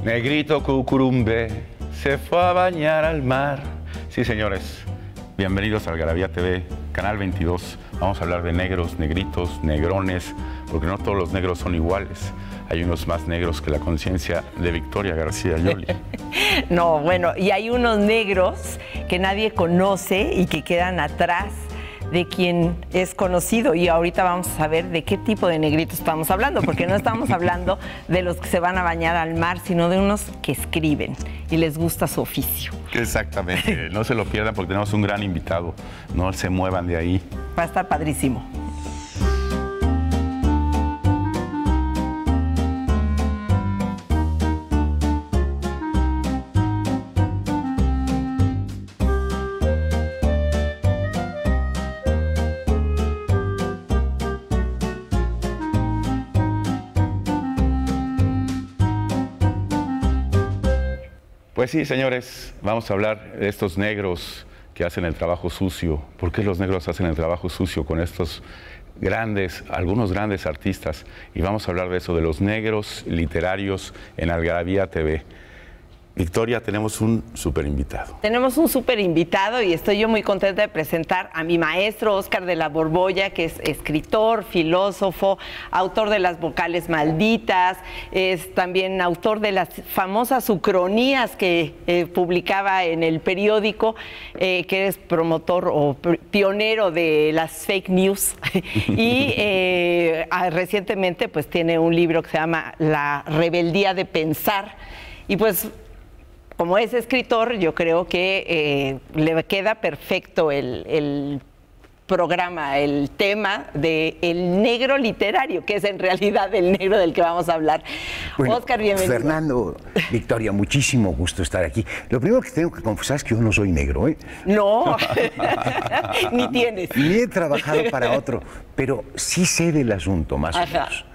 Negrito cucurumbe se fue a bañar al mar. Sí, señores, bienvenidos a Algarabía TV, Canal 22. Vamos a hablar de negros, negritos, negrones, porque no todos los negros son iguales. Hay unos más negros que la conciencia de Victoria García Yoli. No, bueno, y hay unos negros que nadie conoce y que quedan atrás de quien es conocido, y ahorita vamos a saber de qué tipo de negritos estamos hablando, porque no estamos hablando de los que se van a bañar al mar, sino de unos que escriben y les gusta su oficio. Exactamente, no se lo pierdan porque tenemos un gran invitado, no se muevan de ahí. Va a estar padrísimo. Pues sí, señores, vamos a hablar de estos negros que hacen el trabajo sucio. ¿Por qué los negros hacen el trabajo sucio con estos grandes, algunos grandes artistas? Y vamos a hablar de eso, de los negros literarios en Algarabía TV. Victoria, tenemos un súper invitado. Tenemos un súper invitado y estoy yo muy contenta de presentar a mi maestro Óscar de la Borbolla, que es escritor, filósofo, autor de Las vocales malditas, es también autor de las famosas ucronías que publicaba en el periódico, que es promotor o pionero de las fake news. Y recientemente pues tiene un libro que se llama La rebeldía de pensar. Y pues, como es escritor, yo creo que le queda perfecto el programa, el tema del negro literario, que es en realidad el negro del que vamos a hablar. Bueno, Óscar, bienvenido. Fernando, Victoria, muchísimo gusto estar aquí. Lo primero que tengo que confesar es que yo no soy negro, ¿eh? No, ni tienes. Ni he trabajado para otro, pero sí sé del asunto, más o menos.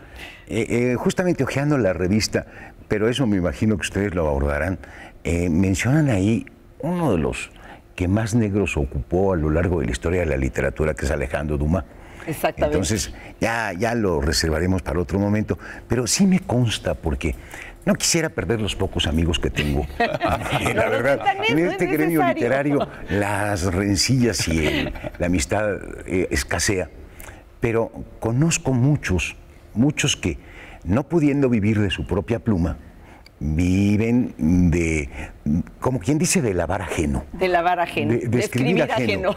Justamente hojeando la revista, pero eso me imagino que ustedes lo abordarán, mencionan ahí uno de los que más negros ocupó a lo largo de la historia de la literatura, que es Alejandro Dumas. Exactamente. Entonces, ya lo reservaremos para otro momento, pero sí me consta, porque no quisiera perder los pocos amigos que tengo. La verdad, en este gremio literario las rencillas y la amistad escasea, pero conozco muchos que, no pudiendo vivir de su propia pluma, viven de, como quien dice, de lavar ajeno. De lavar ajeno. De escribir ajeno.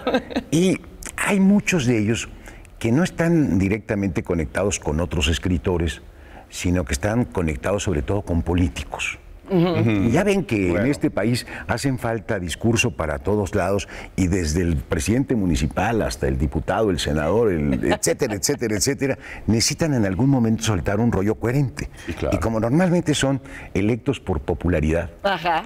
Y hay muchos de ellos que no están directamente conectados con otros escritores, sino que están conectados sobre todo con políticos. Y ya ven que en este país hacen falta discurso para todos lados, y desde el presidente municipal hasta el diputado, el senador, etcétera, etcétera, etcétera, necesitan en algún momento soltar un rollo coherente. Sí, claro. Y como normalmente son electos por popularidad,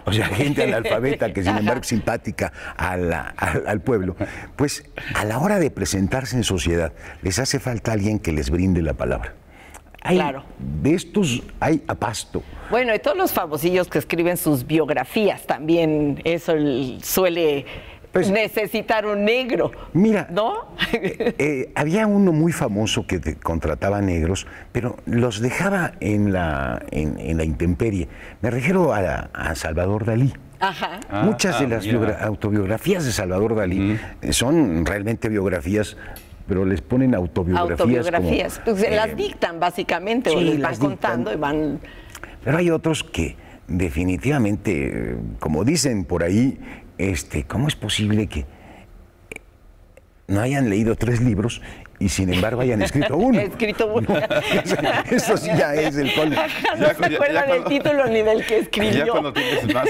o sea, gente analfabeta que sin embargo es simpática al pueblo, pues a la hora de presentarse en sociedad les hace falta alguien que les brinde la palabra. Claro. De estos hay a pasto. Bueno, y todos los famosillos que escriben sus biografías también, eso suele necesitar un negro. Mira, ¿no? Había uno muy famoso que contrataba negros, pero los dejaba en la intemperie. Me refiero a Salvador Dalí. Ajá. Muchas de las autobiografías de Salvador Dalí son realmente biografías, pero les ponen autobiografías. Pues se las dictan básicamente, sí, o les van contando y van... Pero hay otros que definitivamente, como dicen por ahí, ¿cómo es posible que no hayan leído 3 libros y sin embargo hayan escrito uno? Escrito uno. No, eso sí ya es el colmo. No se acuerda del título ni del que escribió. Ya cuando tienes más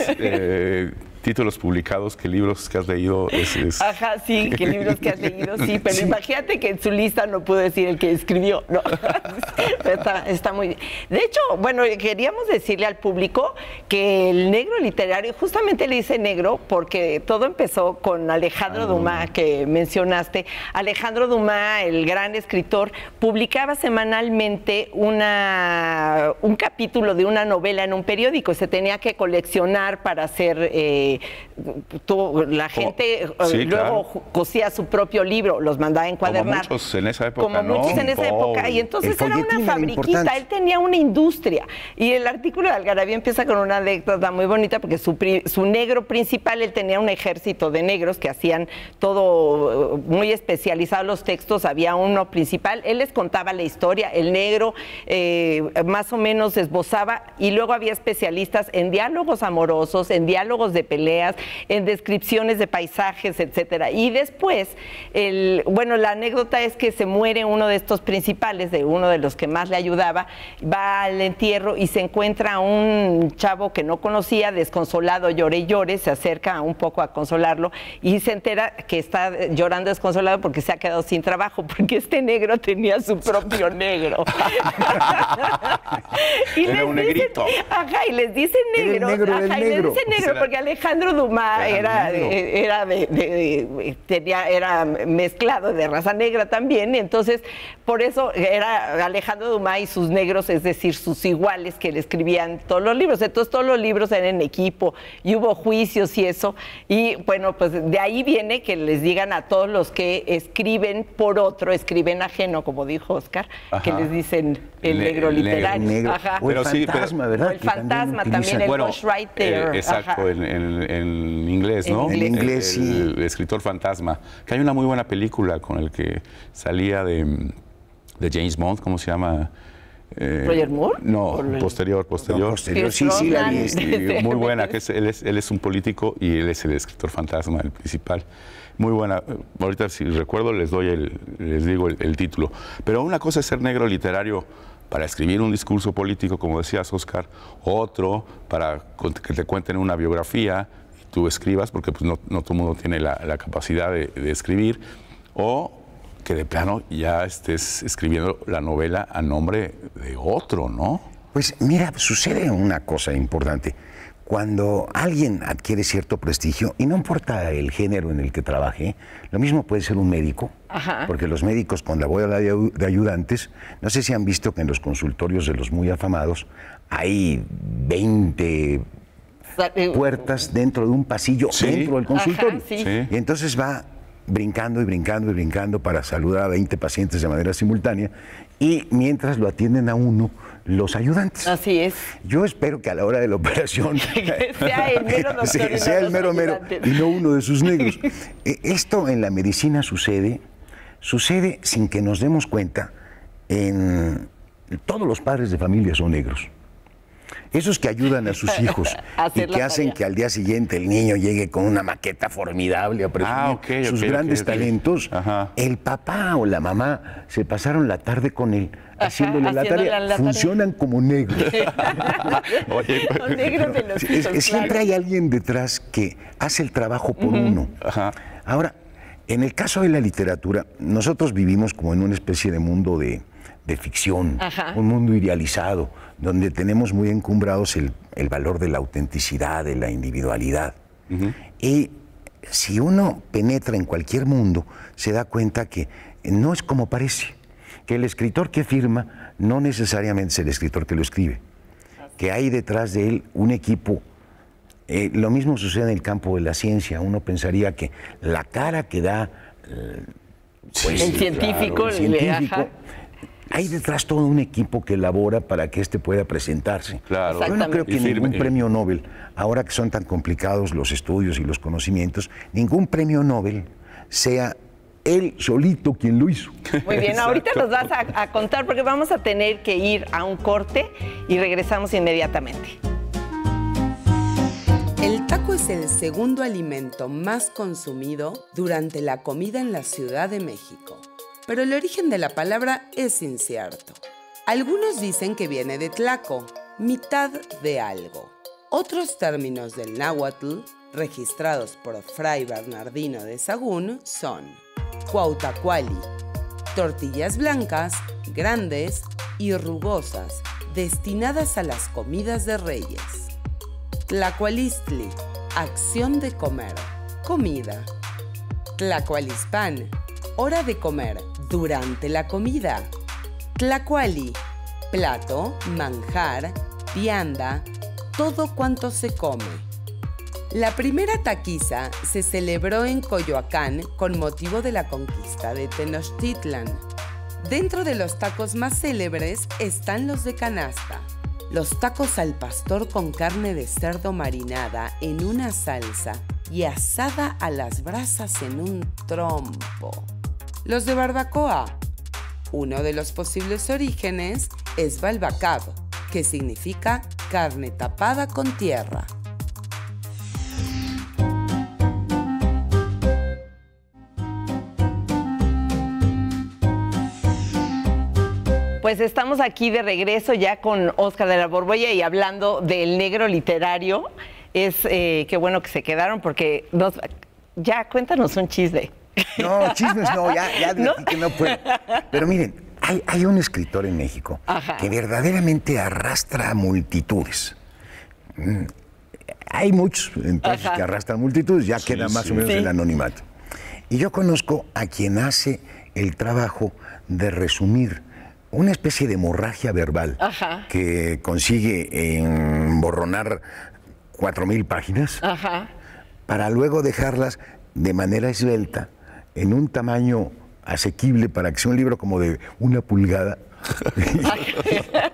títulos publicados que libros que has leído. Ajá, sí, que libros que has leído, sí, pero sí. Imagínate que en su lista no pudo decir el que escribió. No, está muy bien. De hecho, bueno, queríamos decirle al público que el negro literario, justamente le dice negro porque todo empezó con Alejandro Dumas, que mencionaste. Alejandro Dumas, el gran escritor, publicaba semanalmente un capítulo de una novela en un periódico. Se tenía que coleccionar para hacer porque la gente sí, luego cosía su propio libro, los mandaba a encuadernar. Como muchos en esa época, Como muchos en esa época. Y entonces era una fabriquita, él tenía una industria. Y el artículo de Algarabía empieza con una anécdota muy bonita, porque su negro principal, él tenía un ejército de negros que hacían todo muy especializado los textos, había uno principal, él les contaba la historia, el negro más o menos esbozaba, y luego había especialistas en diálogos amorosos, en diálogos de peleas, en descripciones de paisajes, etcétera. Y después, bueno, la anécdota es que se muere uno de estos principales, de uno de los que más le ayudaba, va al entierro y se encuentra a un chavo que no conocía, desconsolado, llore y llore, se acerca un poco a consolarlo y se entera que está llorando desconsolado porque se ha quedado sin trabajo, porque este negro tenía su propio negro. Y era un negrito. Ajá, y les dicen negros. Ajá, y les dicen negro porque Alejandro Dumas era mezclado de raza negra también, y entonces por eso era Alejandro Dumas y sus negros, es decir, sus iguales que le escribían todos los libros. Entonces todos los libros eran en equipo y hubo juicios y eso, y bueno, pues de ahí viene que les digan a todos los que escriben por otro, escriben ajeno, como dijo Oscar, que les dicen el negro literario. Negro. Ajá. O el fantasma, ¿verdad? O el fantasma también, el ghostwriter. Exacto, en inglés, ¿no? En inglés, sí. El escritor fantasma. Que hay una muy buena película con el que salía de James Bond, ¿cómo se llama? ¿Roger Moore? No, posterior. Sí, la vi. Muy buena, que él es un político y él es el escritor fantasma, el principal. Muy buena. Ahorita, si recuerdo, les digo el título. Pero una cosa es ser negro literario para escribir un discurso político, como decías, Oscar. Otro, para que te cuenten una biografía y tú escribas, porque pues, no todo el mundo tiene la capacidad de escribir. O que de plano ya estés escribiendo la novela a nombre de otro, ¿no? Pues mira, sucede una cosa importante. Cuando alguien adquiere cierto prestigio, y no importa el género en el que trabaje, lo mismo puede ser un médico, porque los médicos, con la bola de ayudantes, no sé si han visto que en los consultorios de los muy afamados hay 20 puertas dentro de un pasillo, dentro del consultorio. Sí. Y entonces va brincando y brincando y brincando para saludar a 20 pacientes de manera simultánea, y mientras lo atienden a uno los ayudantes. Así es. Yo espero que a la hora de la operación sea el mero doctor, sea el mero y no uno de sus negros. Esto en la medicina sucede sin que nos demos cuenta. Todos los padres de familia son negros. Esos que ayudan a sus hijos y que hacen que al día siguiente el niño llegue con una maqueta formidable a presumir sus grandes talentos. El papá o la mamá se pasaron la tarde con él haciéndole la tarea. Funcionan como negros. Negros de los hijos, siempre hay alguien detrás que hace el trabajo por uno. Ahora, en el caso de la literatura, nosotros vivimos como en una especie de mundo de ficción, un mundo idealizado, donde tenemos muy encumbrados el valor de la autenticidad, de la individualidad. Y si uno penetra en cualquier mundo, se da cuenta que no es como parece, que el escritor que firma no necesariamente es el escritor que lo escribe, que hay detrás de él un equipo. Lo mismo sucede en el campo de la ciencia. Uno pensaría que la cara que da el científico, hay detrás todo un equipo que elabora para que éste pueda presentarse. Claro. Yo no creo que ningún premio Nobel, ahora que son tan complicados los estudios y los conocimientos, ningún premio Nobel sea él solito quien lo hizo. Muy bien, ahorita nos vas a contar, porque vamos a tener que ir a un corte y regresamos inmediatamente. El taco es el segundo alimento más consumido durante la comida en la Ciudad de México. Pero el origen de la palabra es incierto. Algunos dicen que viene de tlaco, mitad de algo. Otros términos del náhuatl, registrados por Fray Bernardino de Sahagún, son cuautacuali, tortillas blancas, grandes y rugosas, destinadas a las comidas de reyes. Tlacualistli, acción de comer, comida. Tlacualispan, hora de comer, durante la comida. Tlacuali, plato, manjar, vianda, todo cuanto se come. La primera taquiza se celebró en Coyoacán con motivo de la conquista de Tenochtitlan. Dentro de los tacos más célebres están los de canasta. Los tacos al pastor con carne de cerdo marinada en una salsa y asada a las brasas en un trompo. Los de barbacoa. Uno de los posibles orígenes es balbacab, que significa carne tapada con tierra. Pues estamos aquí de regreso ya con Óscar de la Borbolla y hablando del negro literario. Es qué bueno que se quedaron porque ya cuéntanos un chisme. No, chismes no, ya dije que no puedo. Pero miren, hay un escritor en México que verdaderamente arrastra multitudes. Hay muchos entonces que arrastran multitudes, ya queda más o menos el anonimato. Y yo conozco a quien hace el trabajo de resumir una especie de hemorragia verbal que consigue emborronar 4,000 páginas para luego dejarlas de manera esbelta en un tamaño asequible para que sea un libro como de 1 pulgada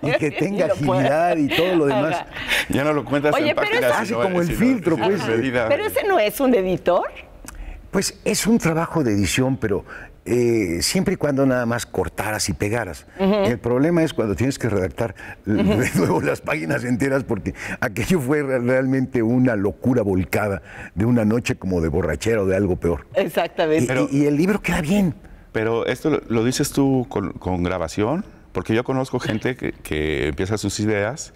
y que tenga agilidad y todo lo demás. Ya no lo cuentas en páginas. Así como el filtro, pues. Pero ese no es un editor. Pues es un trabajo de edición, pero siempre y cuando nada más cortaras y pegaras. El problema es cuando tienes que redactar de nuevo las páginas enteras, porque aquello fue realmente una locura volcada de una noche como de borrachera o de algo peor. Exactamente. Y el libro queda bien. Pero esto lo dices tú con grabación, porque yo conozco gente que empieza sus ideas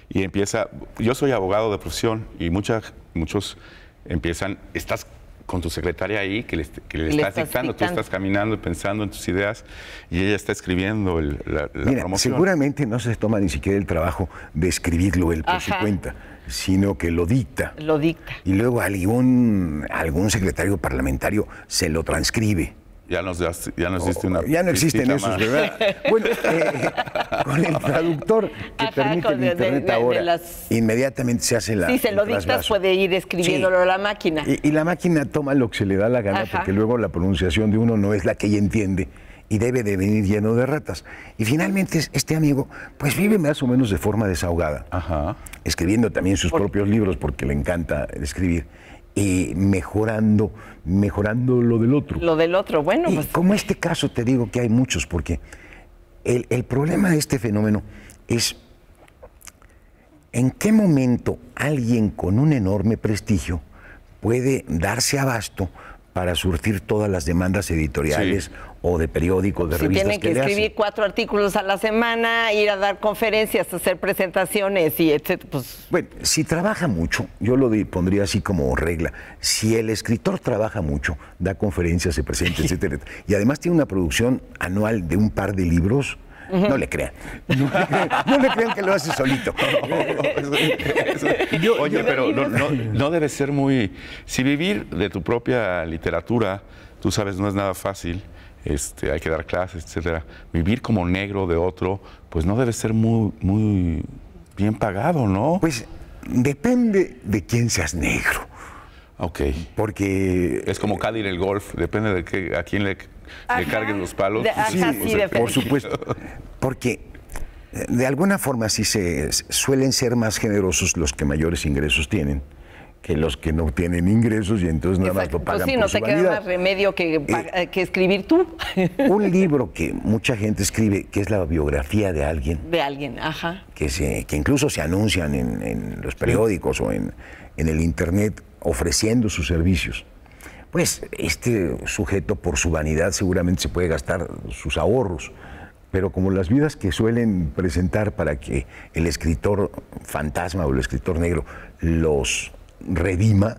y empieza... Yo soy abogado de profesión y muchos empiezan... Estás con tu secretaria ahí, que le estás dictando, tú estás caminando y pensando en tus ideas y ella está escribiendo la promoción. Seguramente no se toma ni siquiera el trabajo de escribirlo él por su cuenta, sino que lo dicta. Lo dicta. Y luego algún secretario parlamentario se lo transcribe. Ya nos diste una... Ya no existen esos, ¿verdad? Bueno, con el traductor que permite el internet ahora, inmediatamente se hace la... Si se lo dictas, puede ir escribiéndolo a la máquina. Y la máquina toma lo que se le da la gana, porque luego la pronunciación de uno no es la que ella entiende y debe de venir lleno de ratas. Y finalmente este amigo, pues vive más o menos de forma desahogada, escribiendo también sus propios libros porque le encanta escribir. Y mejorando lo del otro. Lo del otro, bueno. Y pues... como este caso te digo que hay muchos, porque el problema de este fenómeno es en qué momento alguien con un enorme prestigio puede darse abasto para surtir todas las demandas editoriales o de periódicos, de revistas tienen que escribir 4 artículos a la semana, ir a dar conferencias, hacer presentaciones y etcétera. Pues... Bueno, si trabaja mucho, yo lo pondría así como regla. Si el escritor trabaja mucho, da conferencias, se presenta, etcétera, y además tiene una producción anual de un par de libros, no le crean. No le crean que lo hace solito. Oye, pero no debe ser muy... Si vivir de tu propia literatura, tú sabes, no es nada fácil. Hay que dar clases, etcétera. Vivir como negro de otro, pues no debe ser muy bien pagado, ¿no? Pues depende de quién seas negro. Ok. Porque... Es como Cádir el golf, depende de a quién le carguen los palos. Por supuesto. Porque de alguna forma sí suelen ser más generosos los que mayores ingresos tienen que los que no tienen ingresos y entonces nada más lo pagan por su vanidad. No te queda más remedio que escribir tú. Un libro que mucha gente escribe, que es la biografía de alguien. De alguien, que incluso se anuncian en los periódicos o en el internet ofreciendo sus servicios. Pues este sujeto por su vanidad seguramente se puede gastar sus ahorros, pero como las vidas que suelen presentar para que el escritor fantasma o el escritor negro los redima,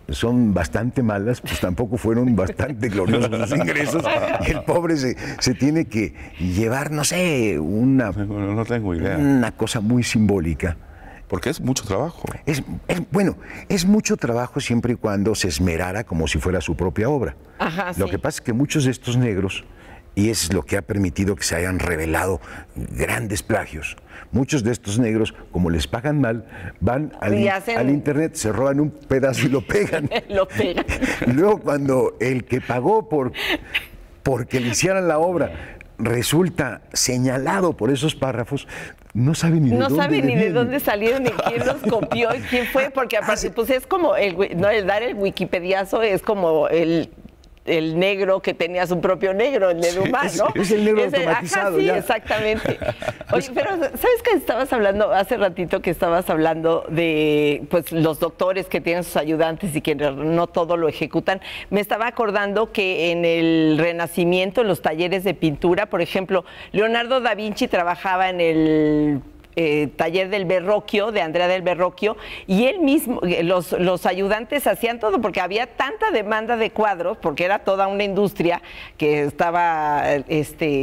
son bastante malas, pues tampoco fueron bastante gloriosos los ingresos, y el pobre se tiene que llevar, no sé, no tengo idea. Una cosa muy simbólica. Porque es mucho trabajo. Es mucho trabajo siempre y cuando se esmerara como si fuera su propia obra. Lo que pasa es que muchos de estos negros y es lo que ha permitido que se hayan revelado grandes plagios. Muchos de estos negros, como les pagan mal, van al internet, se roban un pedazo y lo pegan. Lo pegan. Luego, cuando el que pagó porque le hicieran la obra resulta señalado por esos párrafos, no sabe ni de dónde salieron, ni quién los copió y quién fue, porque aparte, pues es como el dar el wikipediazo es como el negro que tenía su propio negro, el de Dumas, ¿no? Es el negro automatizado. Sí, ya. Exactamente. Oye, pero ¿sabes qué estabas hablando hace ratito que estabas hablando de pues los doctores que tienen sus ayudantes y que no todo lo ejecutan? Me estaba acordando que en el Renacimiento, en los talleres de pintura, por ejemplo, Leonardo da Vinci trabajaba en el taller del Verrocchio, de Andrea del Verrocchio, y él mismo, los ayudantes hacían todo, porque había tanta demanda de cuadros, porque era toda una industria que estaba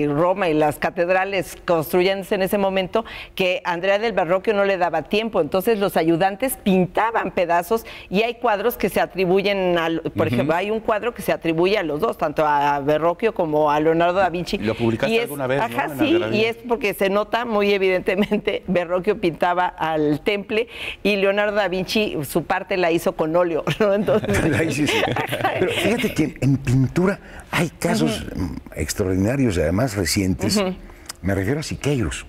Roma y las catedrales construyéndose en ese momento, que Andrea del Verrocchio no le daba tiempo. Entonces los ayudantes pintaban pedazos y hay cuadros que se atribuyen por ejemplo, hay un cuadro que se atribuye a los dos, tanto a Verrocchio como a Leonardo da Vinci. ¿Lo publicaste alguna vez? Ajá, ¿no? Sí, y es porque se nota muy evidentemente Verrocchio pintaba al temple y Leonardo da Vinci su parte la hizo con óleo, ¿no? Entonces, pero fíjate que en pintura hay casos extraordinarios y además recientes. Me refiero a Siqueiros.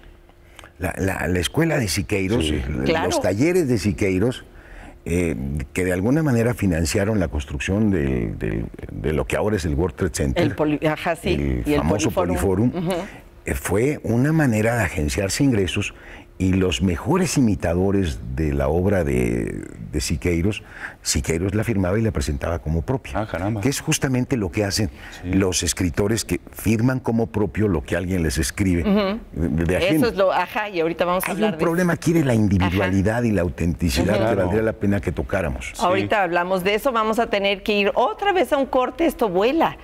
La escuela de Siqueiros, claro, los talleres de Siqueiros, que de alguna manera financiaron la construcción de lo que ahora es el World Trade Center, el famoso Poliforum. Fue una manera de agenciarse ingresos, y los mejores imitadores de la obra de Siqueiros la firmaba y la presentaba como propia. Ah, caramba. Que es justamente lo que hacen los escritores, que firman como propio lo que alguien les escribe. De ajeno. Eso es lo, y ahorita vamos a hablar de eso. Hay un problema aquí de la individualidad y la autenticidad que valdría la pena que tocáramos. Ahorita hablamos de eso, vamos a tener que ir otra vez a un corte, esto vuela.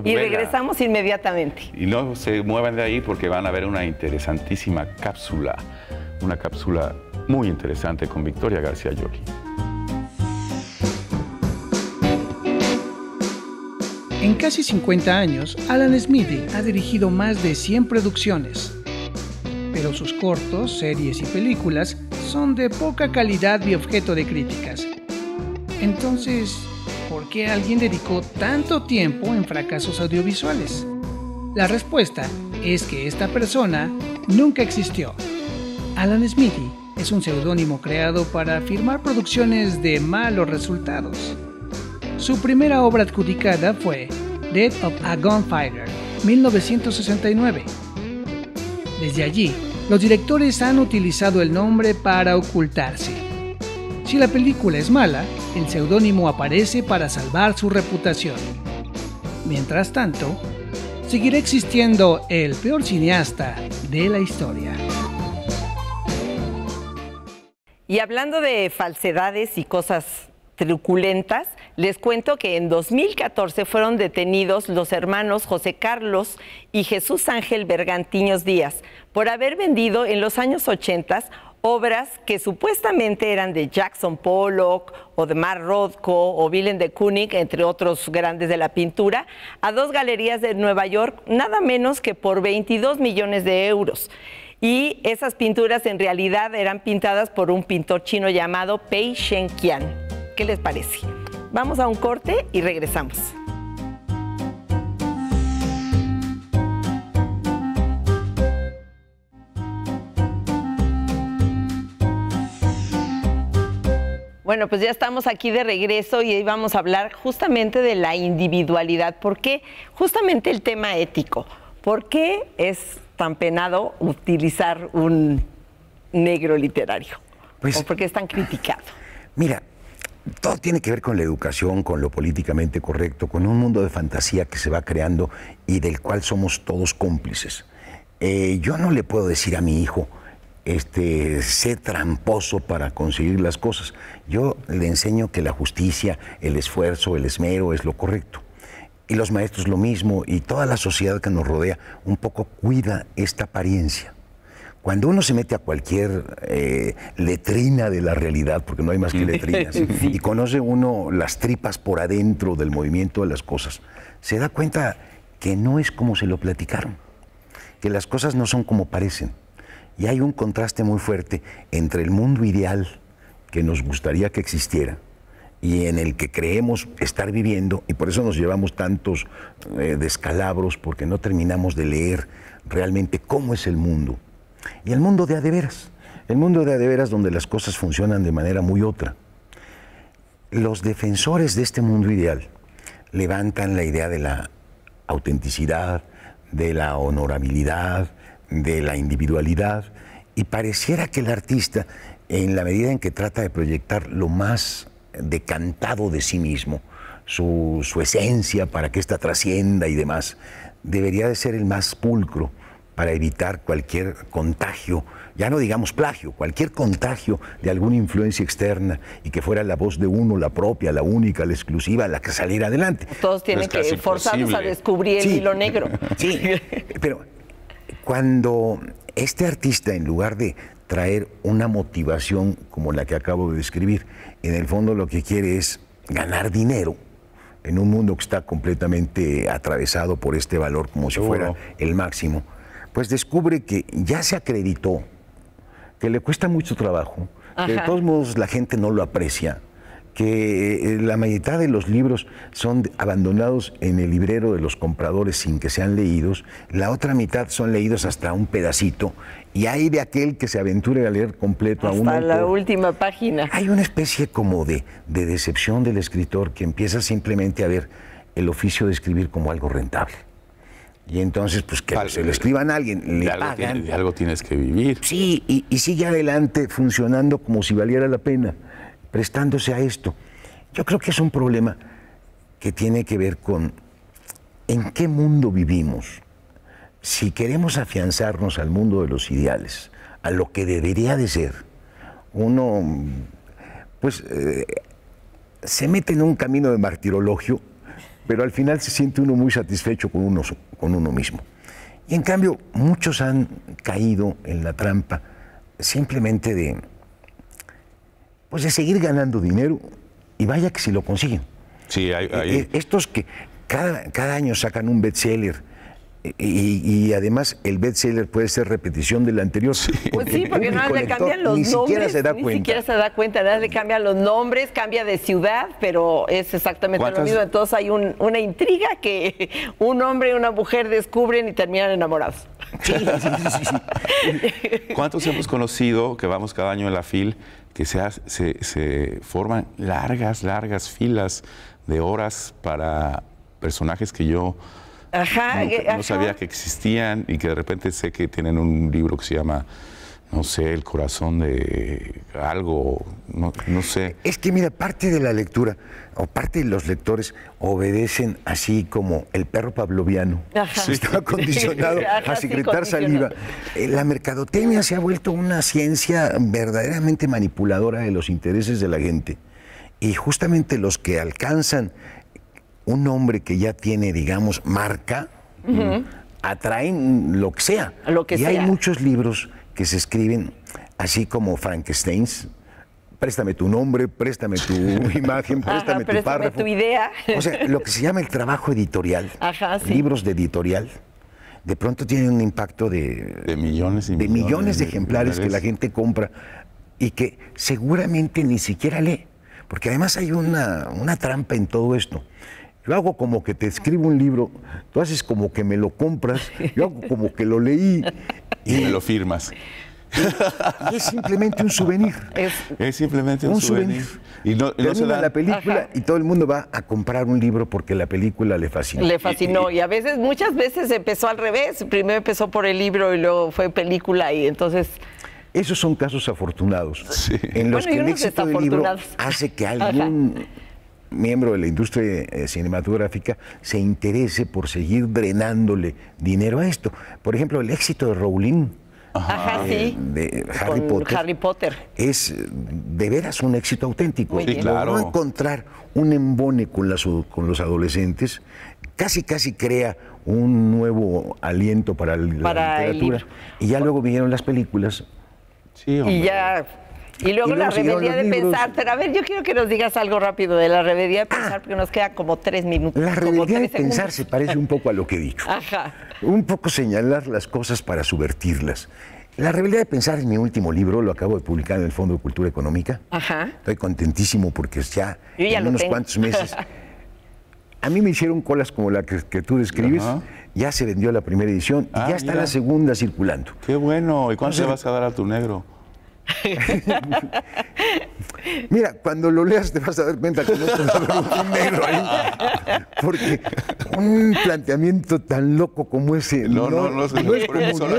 Y regresamos inmediatamente. Y no se muevan de ahí porque van a ver una interesantísima cápsula. Una cápsula muy interesante con Victoria García Llori. En casi 50 años, Alan Smithy ha dirigido más de 100 producciones. Pero sus cortos, series y películas son de poca calidad y objeto de críticas. Entonces, ¿por qué alguien dedicó tanto tiempo en fracasos audiovisuales? La respuesta es que esta persona nunca existió. Alan Smithy es un seudónimo creado para firmar producciones de malos resultados. Su primera obra adjudicada fue Death of a Gunfighter, 1969. Desde allí, los directores han utilizado el nombre para ocultarse. Si la película es mala, el seudónimo aparece para salvar su reputación. Mientras tanto, seguirá existiendo el peor cineasta de la historia. Y hablando de falsedades y cosas truculentas, les cuento que en 2014 fueron detenidos los hermanos José Carlos y Jesús Ángel Bergantiños Díaz por haber vendido en los años 80 obras que supuestamente eran de Jackson Pollock o de Mark Rothko o Willem de Kooning, entre otros grandes de la pintura, a dos galerías de Nueva York, nada menos que por 22 millones de euros. Y esas pinturas en realidad eran pintadas por un pintor chino llamado Pei Shenqian. ¿Qué les parece? Vamos a un corte y regresamos. Bueno, pues ya estamos aquí de regreso y hoy vamos a hablar justamente de la individualidad. ¿Por qué? Justamente el tema ético. ¿Por qué es tan penado utilizar un negro literario? Pues, ¿O por qué es tan criticado? Mira, todo tiene que ver con la educación, con lo políticamente correcto, con un mundo de fantasía que se va creando y del cual somos todos cómplices. Yo no le puedo decir a mi hijo, sé tramposo para conseguir las cosas. Yo le enseño que la justicia, el esfuerzo, el esmero es lo correcto. Y los maestros lo mismo, y toda la sociedad que nos rodea un poco cuida esta apariencia. Cuando uno se mete a cualquier letrina de la realidad, porque no hay más que letrinas, y conoce uno las tripas por adentro del movimiento de las cosas, se da cuenta que no es como se lo platicaron, que las cosas no son como parecen. Y hay un contraste muy fuerte entre el mundo ideal que nos gustaría que existiera y en el que creemos estar viviendo, y por eso nos llevamos tantos descalabros, porque no terminamos de leer realmente cómo es el mundo. Y el mundo de a de veras, el mundo de a de veras donde las cosas funcionan de manera muy otra. Los defensores de este mundo ideal levantan la idea de la autenticidad, de la honorabilidad, de la individualidad, y pareciera que el artista, en la medida en que trata de proyectar lo más decantado de sí mismo, su esencia para que ésta trascienda y demás, debería de ser el más pulcro para evitar cualquier contagio, ya no digamos plagio, cualquier contagio de alguna influencia externa y que fuera la voz de uno, la propia, la única, la exclusiva, la que saliera adelante. Todos tienen que forzarnos a descubrir el hilo negro. Sí, pero cuando este artista, en lugar de traer una motivación como la que acabo de describir, en el fondo lo que quiere es ganar dinero en un mundo que está completamente atravesado por este valor como si fuera el máximo, pues descubre que ya se acreditó, que le cuesta mucho trabajo, que de todos modos la gente no lo aprecia, que la mitad de los libros son abandonados en el librero de los compradores sin que sean leídos, la otra mitad son leídos hasta un pedacito, y hay de aquel que se aventure a leer completo a un autor. Hasta la última página. Hay una especie como de decepción del escritor que empieza simplemente a ver el oficio de escribir como algo rentable. Y entonces, pues que se lo escriban a alguien, le pagan. De algo tienes que vivir. Sí, y sigue adelante funcionando como si valiera la pena, prestándose a esto. Yo creo que es un problema que tiene que ver con en qué mundo vivimos. Si queremos afianzarnos al mundo de los ideales, a lo que debería de ser, uno pues se mete en un camino de martirologio, pero al final se siente uno muy satisfecho con uno mismo. Y en cambio, muchos han caído en la trampa simplemente de seguir ganando dinero, y vaya que si lo consiguen. Sí, estos que cada año sacan un bestseller, y además el bestseller puede ser repetición del anterior. Sí. Pues sí, porque nada le cambian los nombres. Ni siquiera se da cuenta, nada le cambian los nombres, cambia de ciudad, pero es exactamente lo mismo. Entonces hay una intriga que un hombre y una mujer descubren y terminan enamorados. Sí. ¿Cuántos hemos conocido que vamos cada año en la FIL que se forman largas filas de horas para personajes que yo no sabía que existían, y que de repente sé que tienen un libro que se llama, no sé, El corazón de algo, no sé. Es que mira, parte de la lectura, o parte de los lectores, obedecen así como el perro pavloviano. Sí. Estaba condicionado a secretar saliva. La mercadotecnia se ha vuelto una ciencia verdaderamente manipuladora de los intereses de la gente. Y justamente los que alcanzan un nombre que ya tiene, digamos, marca, atraen lo que sea. Y hay muchos libros que se escriben así como Frankensteins. Préstame tu nombre, préstame tu imagen, préstame tu párrafo. Tu idea. O sea, lo que se llama el trabajo editorial, libros de editorial, de pronto tienen un impacto de millones de ejemplares que la gente compra y que seguramente ni siquiera lee. Porque además hay una trampa en todo esto. Yo hago como que te escribo un libro, tú haces como que me lo compras, yo hago como que lo leí. Y me lo firmas. Y es simplemente un souvenir. Es simplemente un souvenir. Y no se da la película y todo el mundo va a comprar un libro porque la película le fascinó. Le fascinó. Y muchas veces empezó al revés. Primero empezó por el libro y luego fue película, y entonces... Esos son casos afortunados, en los que el éxito del libro hace que algún miembro de la industria cinematográfica se interese por seguir drenándole dinero a esto. Por ejemplo, el éxito de Rowling, de Harry Potter, es de veras un éxito auténtico. Logró encontrar un embone con los adolescentes, casi crea un nuevo aliento para la literatura. Y ya luego vinieron las películas. Y ya Y luego la rebeldía de pensar. Pero a ver, yo quiero que nos digas algo rápido de la rebeldía de pensar, porque nos queda como 3 minutos. La rebeldía de pensar se parece un poco a lo que he dicho. Ajá. Un poco señalar las cosas para subvertirlas. La rebeldía de pensar es mi último libro, lo acabo de publicar en el Fondo de Cultura Económica. Ajá. Estoy contentísimo porque ya en unos tengo. cuantos meses... A mí me hicieron colas como la que tú describes. Ajá. Ya se vendió la primera edición y ya está la segunda circulando. Qué bueno. ¿Y cuánto le vas a dar a tu negro? Mira, cuando lo leas te vas a dar cuenta que no te va a haber un negro ahí. Porque un planteamiento tan loco como ese no es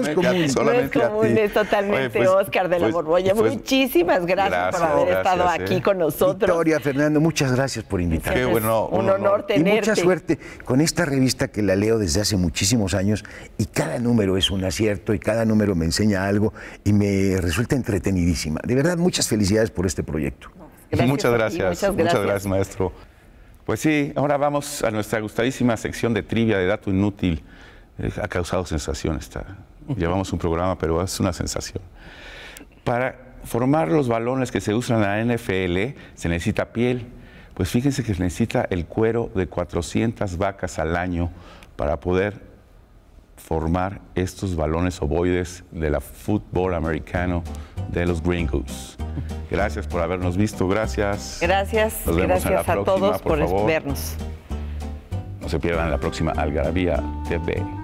común. Es totalmente. Oye, Óscar de la Borbolla. Muchísimas gracias por haber estado aquí con nosotros. Victoria, Fernando, muchas gracias por invitarme. Qué bueno, un honor tenerte. Y mucha suerte con esta revista que la leo desde hace muchísimos años y cada número es un acierto y cada número me enseña algo y me resulta entretenidísima. De verdad, muchas felicidades por este proyecto. Muchas gracias, maestro. Pues sí, ahora vamos a nuestra gustadísima sección de trivia de dato inútil. Ha causado sensación llevamos un programa, pero es una sensación. Para formar los balones que se usan en la NFL se necesita piel. Pues fíjense que se necesita el cuero de 400 vacas al año para poder formar estos balones ovoides de la fútbol americano de los Gringos. Gracias por habernos visto, gracias. Gracias, nos vemos gracias a todos por vernos. No se pierdan la próxima Algarabía TV.